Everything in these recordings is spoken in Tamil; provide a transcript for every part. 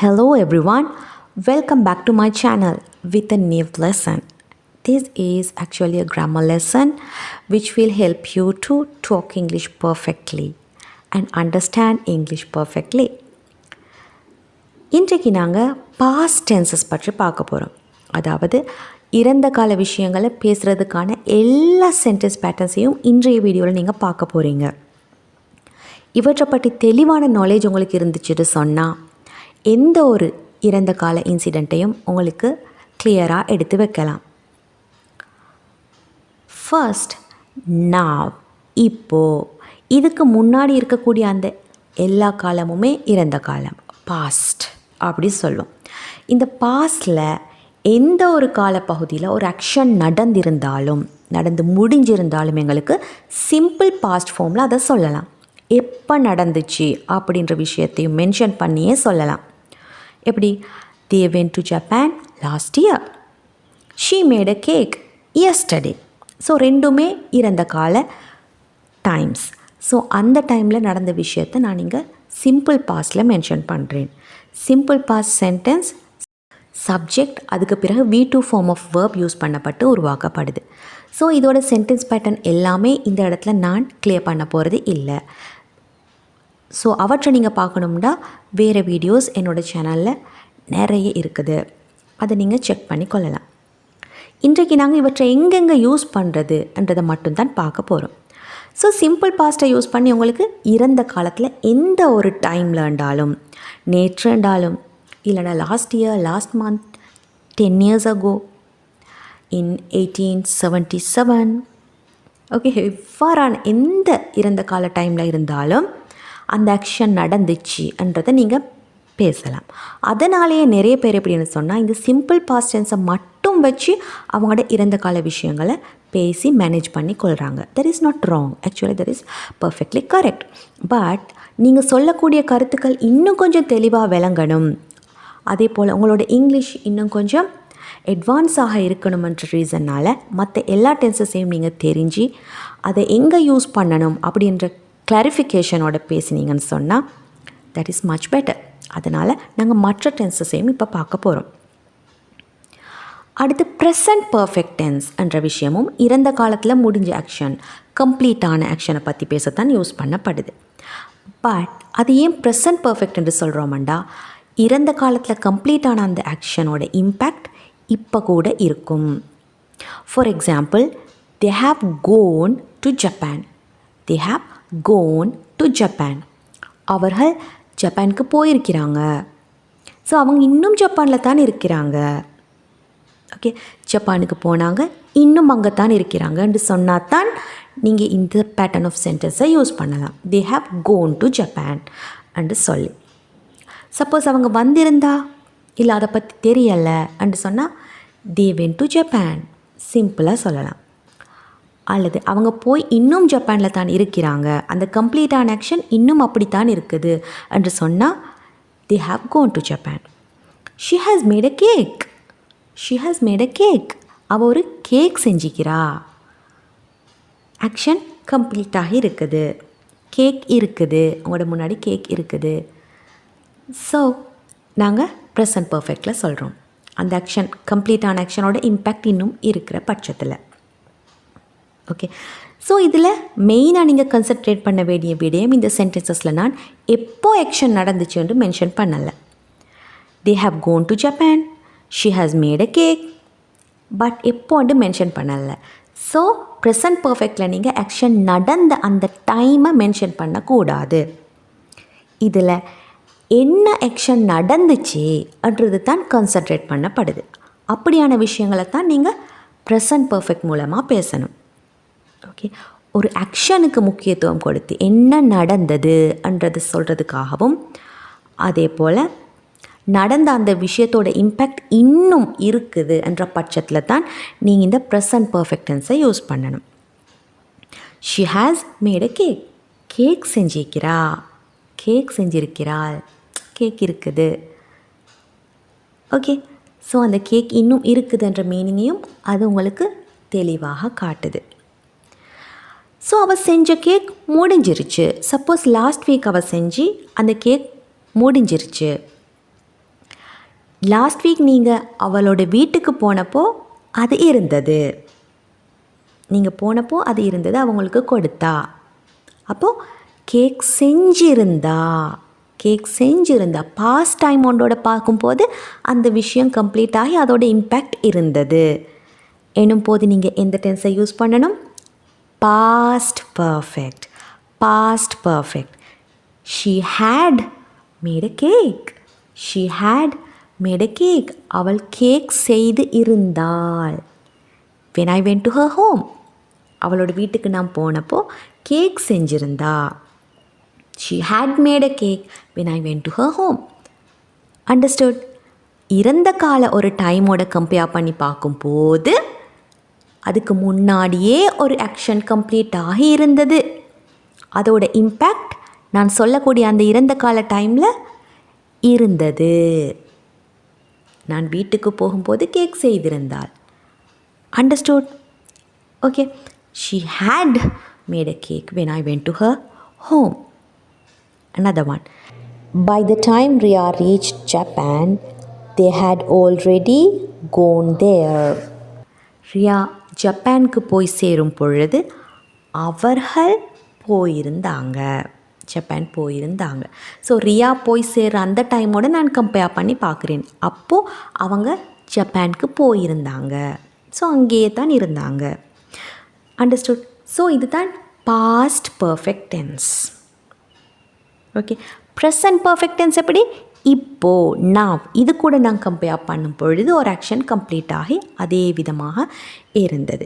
Hello everyone, welcome back to my channel with a new lesson. This is actually a grammar lesson which will help you to talk English perfectly and understand English perfectly. இன்றைக்கு நாங்கள் பாஸ்ட் டென்சஸ் பற்றி பார்க்க போகிறோம். அதாவது இறந்த கால விஷயங்களை பேசுகிறதுக்கான எல்லா சென்டென்ஸ் பேட்டர்ன்ஸையும் இன்றைய வீடியோவில் நீங்கள் பார்க்க போகிறீங்க. இவற்றை பற்றி தெளிவான நாலேஜ் உங்களுக்கு இருந்துச்சுன்னு சொன்னால் எந்த ஒரு இறந்த கால இன்சிடெண்ட்டையும் உங்களுக்கு கிளியராக எடுத்து வைக்கலாம். ஃபர்ஸ்ட் நாவ், இப்போது. இதுக்கு முன்னாடி இருக்கக்கூடிய அந்த எல்லா காலமுமே இறந்த காலம், பாஸ்ட் அப்படி சொல்லும். இந்த பாஸ்டில் எந்த ஒரு காலப்பகுதியில் ஒரு ஆக்ஷன் நடந்து முடிஞ்சிருந்தாலும் எங்களுக்கு சிம்பிள் பாஸ்ட் ஃபார்மில் அதை சொல்லலாம். எப்போ நடந்துச்சு அப்படின்ற விஷயத்தையும் மென்ஷன் பண்ணியே சொல்லலாம். எப்படி? they went to Japan last year. she made a cake yesterday. So ரெண்டுமே இறந்த கால டைம்ஸ். ஸோ அந்த டைமில் நடந்த விஷயத்தை நான் இங்கே சிம்பிள் பாஸ்டில் மென்ஷன் பண்ணுறேன். சிம்பிள் பாஸ்ட் சென்டென்ஸ் சப்ஜெக்ட், அதுக்கு பிறகு V2 form of verb use பண்ணப்பட்டு உருவாக்கப்படுது. ஸோ இதோட சென்டென்ஸ் பேட்டர்ன் எல்லாமே இந்த இடத்துல நான் கிளியர் பண்ண போகிறது இல்லை. ஸோ அவற்றை நீங்கள் பார்க்கணும்னா வேறு வீடியோஸ் என்னோடய சேனலில் நிறைய இருக்குது, அதை நீங்கள் செக் பண்ணி கொள்ளலாம். இன்றைக்கு நாங்கள் இவற்றை எங்கெங்கே யூஸ் பண்ணுறதுன்றதை மட்டும்தான் பார்க்க போகிறோம். ஸோ சிம்பிள் பாஸ்ட்டை யூஸ் பண்ணி உங்களுக்கு இறந்த காலத்தில் எந்த ஒரு டைமில் இருந்தாலும், நேற்று இருந்தாலும், இல்லைனா last year, last month, 10 years ago, in 1877, okay, எவ்வாறான எந்த இறந்த கால டைமில் இருந்தாலும் அந்த ஆக்ஷன் நடந்துச்சுன்றதை நீங்கள் பேசலாம். அதனாலேயே நிறைய பேர் எப்படின்னு சொன்னால் இந்த சிம்பிள் பாஸ்ட் டென்ஸை மட்டும் வச்சு அவங்களோட இறந்த கால விஷயங்களை பேசி மேனேஜ் பண்ணி கொள்கிறாங்க. That is not wrong, actually that is perfectly correct. But நீங்கள் சொல்லக்கூடிய கருத்துக்கள் இன்னும் கொஞ்சம் தெளிவாக விளங்கணும், அதே போல் உங்களோட இங்கிலீஷ் இன்னும் கொஞ்சம் அட்வான்ஸாக இருக்கணுமன்ற ரீசன்னால் மற்ற எல்லா டென்சஸையும் நீங்கள் தெரிஞ்சு அதை எங்கே யூஸ் பண்ணணும் அப்படின்ற கிளாரிஃபிகேஷனோட பேசினீங்கன்னு சொன்னால் தட் இஸ் மச் பெட்டர். அதனால் நாங்கள் மற்ற டென்சஸையும் இப்போ பார்க்க போகிறோம். அடுத்து ப்ரெசன்ட் பர்ஃபெக்ட் டென்ஸ் என்ற விஷயமும் இறந்த காலத்தில் முடிஞ்ச ஆக்ஷன், கம்ப்ளீட்டான ஆக்ஷனை பற்றி பேசத்தான் யூஸ் பண்ணப்படுது. பட் அது ஏன் ப்ரெசன்ட் பர்ஃபெக்ட் என்று சொல்கிறோம்டா, இறந்த காலத்தில் கம்ப்ளீட்டான அந்த ஆக்ஷனோட இம்பேக்ட் இப்போ கூட இருக்கும். For example, they have gone to Japan. they have gone to Japan. அவர்கள் ஜப்பானுக்கு போயிருக்கிறாங்க. ஸோ அவங்க இன்னும் ஜப்பானில் தான் இருக்கிறாங்க. ஓகே, ஜப்பானுக்கு போனாங்க, இன்னும் அங்கே தான் இருக்கிறாங்கன்னு சொன்னால் தான் நீங்கள் இந்த பேட்டர்ன் ஆஃப் சென்டென்ஸை யூஸ் பண்ணலாம். they have gone to Japan என்று சொல்லி. சப்போஸ் அவங்க வந்திருந்தா இல்லை அதை பற்றி தெரியலை என்று சொன்னால் they went to Japan சிம்பிளாக சொல்லலாம். அல்லது அவங்க போய் இன்னும் ஜப்பானில் தான் இருக்கிறாங்க, அந்த கம்ப்ளீட்டான ஆக்ஷன் இன்னும் அப்படித்தான் இருக்குது என்று சொன்னால் they have gone to Japan. she has made a cake. she has made a cake. அவள் ஒரு கேக் செஞ்சிக்கிறா. ஆக்ஷன் கம்ப்ளீட்டாக இருக்குது, கேக் இருக்குது, உங்களோட முன்னாடி கேக் இருக்குது. ஸோ நாங்கள் ப்ரெசன்ட் பர்ஃபெக்டில் சொல்கிறோம். அந்த ஆக்ஷன் கம்ப்ளீட்டான ஆக்ஷனோட இம்பேக்ட் இன்னும் இருக்கிற பட்சத்தில். ஓகே, ஸோ இதில் மெயினாக நீங்கள் கன்சன்ட்ரேட் பண்ண வேண்டிய விடயம், இந்த சென்டென்சஸில் நான் எப்போ ஆக்ஷன் நடந்துச்சுன்னு மென்ஷன் பண்ணலை. they have gone to Japan, she has made a cake, but எப்போண்டு மென்ஷன் பண்ணலை. ஸோ ப்ரெசன்ட் பர்ஃபெக்டில் நீங்கள் ஆக்ஷன் நடந்த அந்த டைமை மென்ஷன் பண்ணக்கூடாது. இதில் என்ன ஆக்ஷன் நடந்துச்சுன்றது தான் கான்சன்ட்ரேட் பண்ணப்படுது. அப்படியான விஷயங்களை தான் நீங்கள் ப்ரெசன்ட் பர்ஃபெக்ட் மூலமாக பேசணும். ஓகே, ஒரு ஆக்ஷனுக்கு முக்கியத்துவம் கொடுத்து என்ன நடந்ததுன்றது சொல்கிறதுக்காகவும், அதே போல் நடந்த அந்த விஷயத்தோட இம்பேக்ட் இன்னும் இருக்குது என்ற பட்சத்தில் தான் நீங்கள் இந்த ப்ரெசன்ட் பர்ஃபெக்ட் டென்ஸை யூஸ் பண்ணணும். she has made a cake. Cake செஞ்சிருக்கிறா, கேக் செஞ்சிருக்கிறாள், கேக் இருக்குது. ஓகே, ஸோ அந்த கேக் இன்னும் இருக்குதுன்ற மீனிங்கையும் அது உங்களுக்கு தெளிவாக காட்டுது. ஸோ அவள் செஞ்ச கேக் முடிஞ்சிருச்சு. சப்போஸ் லாஸ்ட் வீக் அவள் செஞ்சு அந்த கேக் முடிஞ்சிருச்சு. லாஸ்ட் வீக் நீங்கள் அவளோட வீட்டுக்கு போனப்போ அது இருந்தது. நீங்கள் போனப்போ அது இருந்தது, அவங்களுக்கு கொடுத்தா. அப்போது கேக் செஞ்சிருந்தா பாஸ்ட் டைம் ஒன்றோட பார்க்கும்போது அந்த விஷயம் கம்ப்ளீட் ஆகி அதோட இம்பேக்ட் இருந்தது எனும் போது நீங்கள் எந்த டென்ஸை யூஸ் பண்ணணும்? Past perfect. She had made a cake. அவள் கேக் செய்து இருந்தாள். when I went to her home, அவளோட வீட்டுக்கு நான் போனப்போ கேக் செஞ்சிருந்தா. she had made a cake when I went to her home. Understood? இறந்த கால ஒரு டைமோட கம்பேர் பண்ணி பார்க்கும்போது அதுக்கு முன்னாடியே ஒரு ஆக்ஷன் கம்ப்ளீட் ஆகி இருந்தது. அதோட இம்பேக்ட் நான் சொல்லக்கூடிய அந்த இறந்த கால டைமில் இருந்தது. நான் வீட்டுக்கு போகும்போது cake செய்திருந்தாள். Understood? Okay. She had made a cake when I went to her home. Another one. By the time Ria reached Japan, they had already gone there. Ria ஜப்பானுக்கு போய் சேரும் பொழுது அவர்கள் ஜப்பான் போயிருந்தாங்க. ஸோ ரியா போய் சேர்ற அந்த டைமோடு நான் கம்பேர் பண்ணி பார்க்குறேன். அப்போது அவங்க ஜப்பானுக்கு போயிருந்தாங்க. ஸோ அங்கேயே தான் இருந்தாங்க. அண்டர்ஸ்டுட்? ஸோ இதுதான் past perfect tense. Okay. Present perfect tense எப்படி? இப்போது, நான் இது கூட நான் கம்பேர் பண்ணும் பொழுது ஒரு ஆக்ஷன் கம்ப்ளீட் ஆகி அதே விதமாக இருந்தது.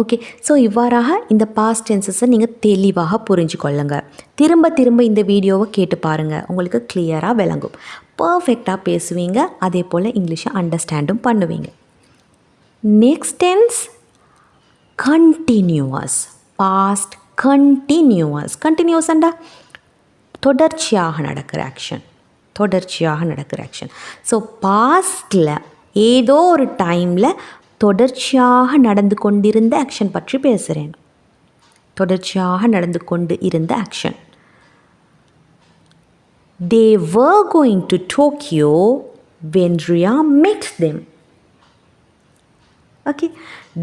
ஓகே. ஸோ இவ்வாறாக இந்த பாஸ்ட் டென்சஸை நீங்கள் தெளிவாக புரிஞ்சு கொள்ளுங்க. திரும்ப திரும்ப இந்த வீடியோவை கேட்டு பாருங்கள், உங்களுக்கு கிளியராக விளங்கும். பர்ஃபெக்டாக பேசுவீங்க, அதே போல் இங்கிலீஷை அண்டர்ஸ்டாண்டும் பண்ணுவீங்க. Next tense continuous. பாஸ்ட் கண்டினியூவஸ்ண்டா தொடர்ச்சியாக நடக்கிற ஆக்ஷன். ஸோ பாஸ்டில் ஏதோ ஒரு டைமில் தொடர்ச்சியாக நடந்து கொண்டிருந்த ஆக்ஷன் பற்றி பேசுகிறேன். Action. They were going to Tokyo when Ria met them. Okay.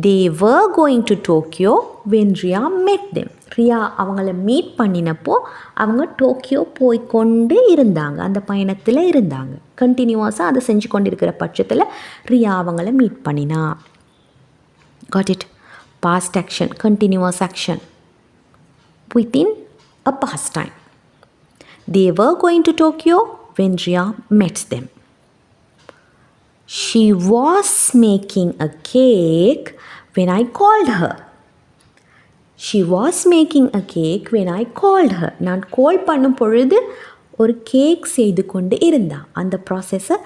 They were going to Tokyo when Ria met them. Ria அவங்கள மீட் பண்ணினப்போ அவங்க டோக்கியோ போய்கொண்டு இருந்தாங்க, அந்த பயணத்தில் இருந்தாங்க. கண்டினியூஸாக அதை செஞ்சு கொண்டிருக்கிற பட்சத்தில் ரியா அவங்கள மீட் பண்ணினா. Got it? Past action, continuous action within a past time. They were going to Tokyo when Ria met them. She was making a cake when I called her. நான் கால் பண்ணும் பொழுது ஒரு கேக் செய்து கொண்டு இருந்தாள், அந்த ப்ராசஸை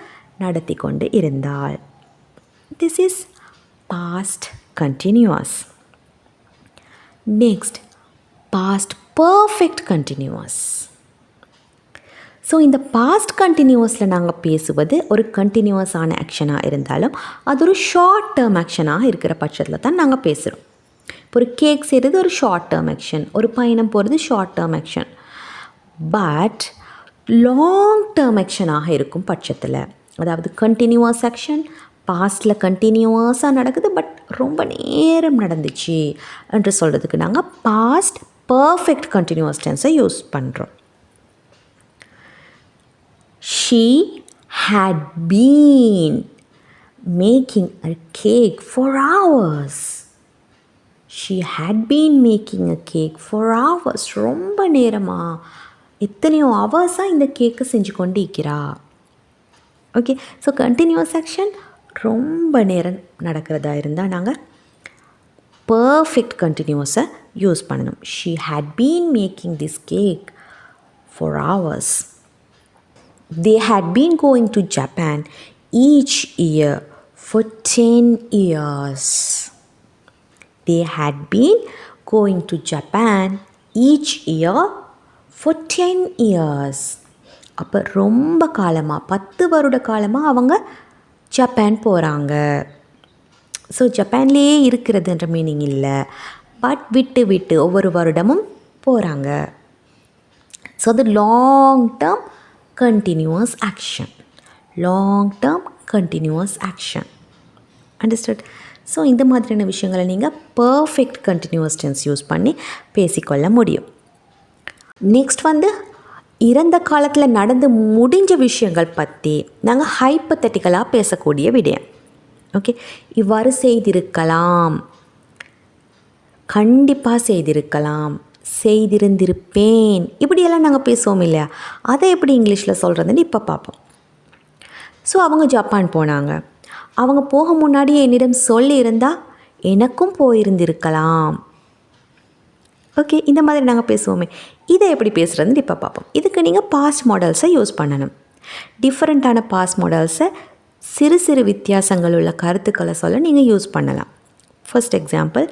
நடத்தி கொண்டு இருந்தாள். This is past continuous. Next past perfect continuous. So இந்த பாஸ்ட் கண்டினியூஸில் நாங்கள் பேசுவது ஒரு கண்டினியூஸான ஆக்ஷனாக இருந்தாலும் அது ஒரு ஷார்ட் டேர்ம் ஆக்ஷனாக இருக்கிற பட்சத்தில் தான் நாங்கள் பேசுகிறோம். இப்போ ஒரு கேக் செய்கிறது ஒரு ஷார்ட் டேர்ம் ஆக்ஷன், ஒரு பயணம் போகிறது short term action. But long term ஆக்ஷனாக இருக்கும் பட்சத்தில், அதாவது கண்டினியூவஸ் ஆக்ஷன் பாஸ்டில் கண்டினியூவஸாக நடக்குது பட் ரொம்ப நேரம் நடந்துச்சு என்று சொல்கிறதுக்கு நாங்கள் பாஸ்ட் பர்ஃபெக்ட் கண்டினியூவஸ் டென்ஸை யூஸ் பண்ணுறோம். She had been making a cake for hours. ரொம்ப நேரமா, எத்தனையோ ஹவர்ஸாக இந்த கேக்கை செஞ்சு கொண்டு இருக்கிறா. ஓகே. ஸோ கண்டினியூஸ் ஆக்ஷன் ரொம்ப நேரம் நடக்கிறதா இருந்தால் நாங்கள் பர்ஃபெக்ட் கண்டினியூஸை யூஸ் பண்ணணும். She had been making this cake for hours. They had been going to Japan each year for 10 years. They had been going to Japan each year for 10 years. அப்போ ரொம்ப காலமாக 10 வருட காலமாக அவங்க ஜப்பான் போகிறாங்க. ஸோ ஜப்பான்லேயே இருக்கிறதுன்ற மீனிங் இல்லை, பட் விட்டு விட்டு ஒவ்வொரு வருடமும் போகிறாங்க. ஸோ அது long term continuous action. Long term continuous action. Understood? So இந்த மாதிரியான விஷயங்களை நீங்கள் பர்ஃபெக்ட் கண்டினியூவஸ் டென்ஸ் யூஸ் பண்ணி பேசிக்கொள்ள முடியும். நெக்ஸ்ட் வந்து இறந்த காலத்தில் நடந்து முடிஞ்ச விஷயங்கள் பற்றி நாங்கள் ஹைப்பத்தட்டிக்கலாக பேசக்கூடிய விடயம். ஓகே, இவ்வாறு செய்திருக்கலாம், கண்டிப்பாக செய்திருக்கலாம், செய்திருந்திருப்பேன், இப்படியெல்லாம் நாங்கள் பேசுவோம் இல்லையா? அதை எப்படி இங்கிலீஷில் சொல்கிறதுன்னு இப்போ பார்ப்போம். ஸோ அவங்க ஜப்பான் போனாங்க. அவங்க போக முன்னாடி என்னிடம் சொல்லியிருந்தால் எனக்கும் போயிருந்திருக்கலாம். ஓகே, இந்த மாதிரி நாங்கள் பேசுவோமே, இதை எப்படி பேசுகிறதுன்னு இப்போ பார்ப்போம். இதுக்கு நீங்கள் பாஸ்ட் மாடல்ஸை யூஸ் பண்ணணும். டிஃப்ரெண்ட்டான பாஸ்ட் மாடல்ஸை சிறு சிறு வித்தியாசங்கள் உள்ள கருத்துக்களை சொல்ல நீங்கள் யூஸ் பண்ணலாம். First example,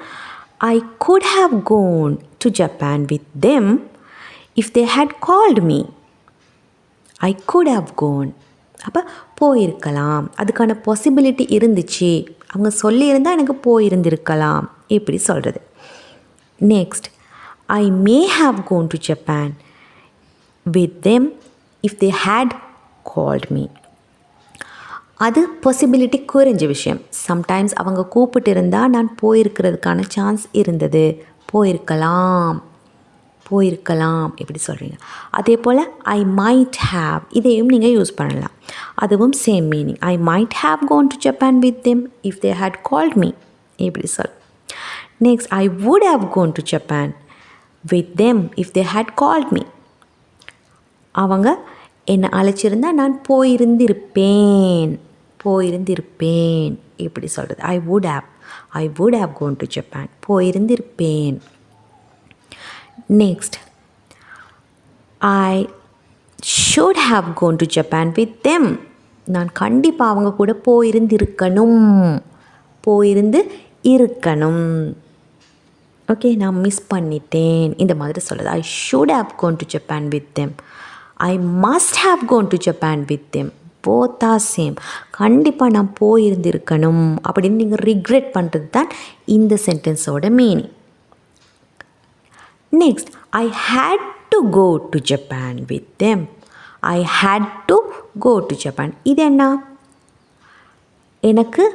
I could have gone to Japan with them if they had called me. I could have gone, அப்போ போயிருக்கலாம், அதுக்கான பாசிபிலிட்டி இருந்துச்சு, அவங்க சொல்லியிருந்தால் எனக்கு போயிருந்திருக்கலாம், இப்படி சொல்கிறது. Next, I may have gone to Japan with them if they had called me. அது பாசிபிலிட்டி குறைஞ்ச விஷயம். சம்டைம்ஸ் அவங்க கூப்பிட்டு இருந்தால் நான் போயிருக்கிறதுக்கான சான்ஸ் இருந்தது, போயிருக்கலாம், இப்படி சொல்கிறீங்க. அதே போல் ஐ மைட் ஹாவ், இதையும் நீங்கள் யூஸ் பண்ணலாம். அதுவும் same meaning. I might have gone to Japan with them if they had called me, இப்படி சொல். Next, I would have gone to Japan with them if they had called me. அவங்க என்னை அழைச்சிருந்தால் நான் போயிருந்திருப்பேன், இப்படி சொல்கிறது. I would have gone to Japan, போயிருந்திருப்பேன். Next, I should have gone to Japan with them. நான் கண்டிப்பாக அவங்க கூட போயிருந்திருக்கணும். ஓகே, நான் மிஸ் பண்ணிட்டேன், இந்த மாதிரி சொல்கிறது. I should have gone to Japan with them. I must have gone to Japan with them. Both are same. கண்டிப்பாக நான் போயிருந்திருக்கணும் அப்படின்னு நீங்கள் ரிக்ரெட் பண்ணுறது தான் இந்த சென்டென்ஸோட meaning. Next, I had to go to Japan with them. I had to go to Japan. இது என்ன? எனக்கு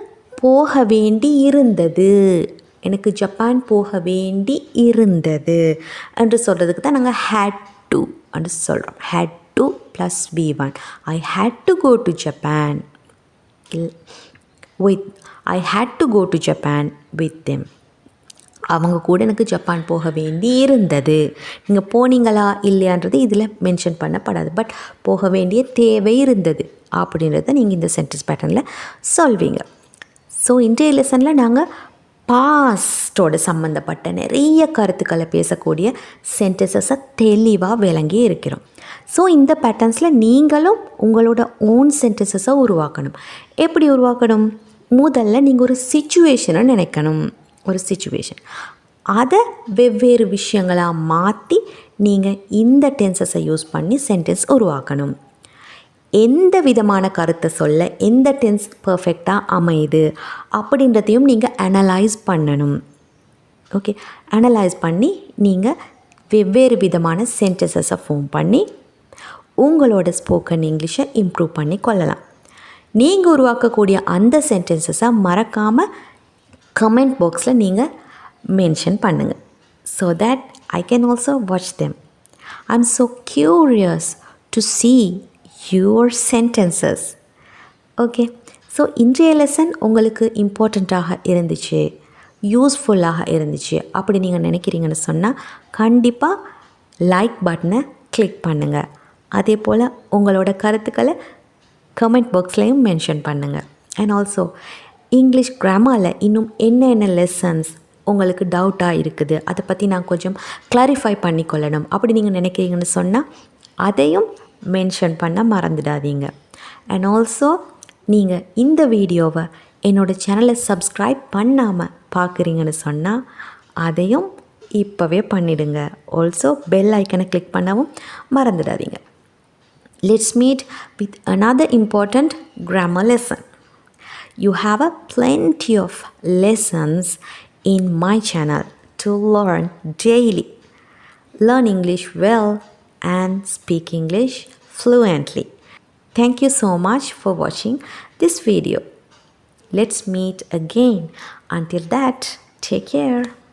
போக வேண்டி இருந்தது, எனக்கு ஜப்பான் போக வேண்டி இருந்தது என்று சொல்கிறதுக்கு தான் நாங்கள் ஹேட் டு என்று சொல்கிறோம். Had to plus V1. I had to go to Japan with, I had to go to Japan with them. அவங்க கூட எனக்கு ஜப்பான் போக வேண்டி இருந்தது. நீங்கள் போனீங்களா இல்லையான்றது இதில் மென்ஷன் பண்ணப்படாது, பட் போக வேண்டிய தேவை இருந்தது அப்படின்றத நீங்கள் இந்த சென்டென்ஸ் பேட்டர்னில் சொல்வீங்க. ஸோ இன்றைய லெசனில் நாங்கள் பாஸ்டோட சம்மந்தப்பட்ட நிறைய கருத்துக்களை பேசக்கூடிய சென்டென்சஸை தெளிவாக விளங்கி இருக்கிறோம். ஸோ இந்த பேட்டர்ன்ஸில் நீங்களும் உங்களோட ஓன் சென்டென்சஸை உருவாக்கணும். எப்படி உருவாக்கணும்? முதல்ல நீங்கள் ஒரு சிச்சுவேஷனை நினைக்கணும். ஒரு சிச்சுவேஷன், அதை வெவ்வேறு விஷயங்களாக மாற்றி நீங்கள் இந்த டென்சஸை யூஸ் பண்ணி சென்டென்ஸ் உருவாக்கணும். எந்த விதமான கருத்தை சொல்ல எந்த டென்ஸ் பர்ஃபெக்டாக அமையுது அப்படின்றதையும் நீங்கள் அனலைஸ் பண்ணணும். ஓகே, அனலைஸ் பண்ணி நீங்கள் வெவ்வேறு விதமான சென்டென்சஸை ஃபார்ம் பண்ணி உங்களோட ஸ்போக்கன் இங்கிலீஷை இம்ப்ரூவ் பண்ணி கொள்ளலாம். நீங்கள் உருவாக்கக்கூடிய அந்த சென்டென்சஸை மறக்காமல் கமெண்ட் பாக்ஸில் நீங்கள் மென்ஷன் பண்ணுங்கள். So that I can also watch them. I am so curious to see your sentences. Okay, so இன்றைய லெசன் உங்களுக்கு இம்பார்ட்டண்ட்டாக இருந்துச்சு, யூஸ்ஃபுல்லாக இருந்துச்சு அப்படி நீங்கள் நினைக்கிறீங்கன்னு சொன்னால் கண்டிப்பாக லைக் பட்டனை கிளிக் பண்ணுங்கள். அதே போல் உங்களோட கருத்துக்களை கமெண்ட் பாக்ஸ்லேயும் மென்ஷன் பண்ணுங்கள். அண்ட் ஆல்சோ இங்கிலீஷ் கிராமரில் இன்னும் என்ன லெசன்ஸ் உங்களுக்கு டவுட்டாக இருக்குது, அதை பற்றி நான் கொஞ்சம் கிளாரிஃபை பண்ணிக்கொள்ளணும் அப்படி நீங்கள் நினைக்கிறீங்கன்னு சொன்னால் அதையும் மென்ஷன் பண்ண மறந்துடாதீங்க. அண்ட் ஆல்சோ நீங்கள் இந்த வீடியோவை என்னோடய சேனலை சப்ஸ்கிரைப் பண்ணாமல் பார்க்குறீங்கன்னு சொன்னால் அதையும் இப்போவே பண்ணிவிடுங்க. ஆல்சோ பெல் ஐக்கனை கிளிக் பண்ணவும் மறந்துடாதீங்க. Let's meet with another important grammar lesson. You have a plenty of lessons in my channel to learn daily. Learn English well and speak English fluently. Thank you so much for watching this video. Let's meet again. Until that, take care.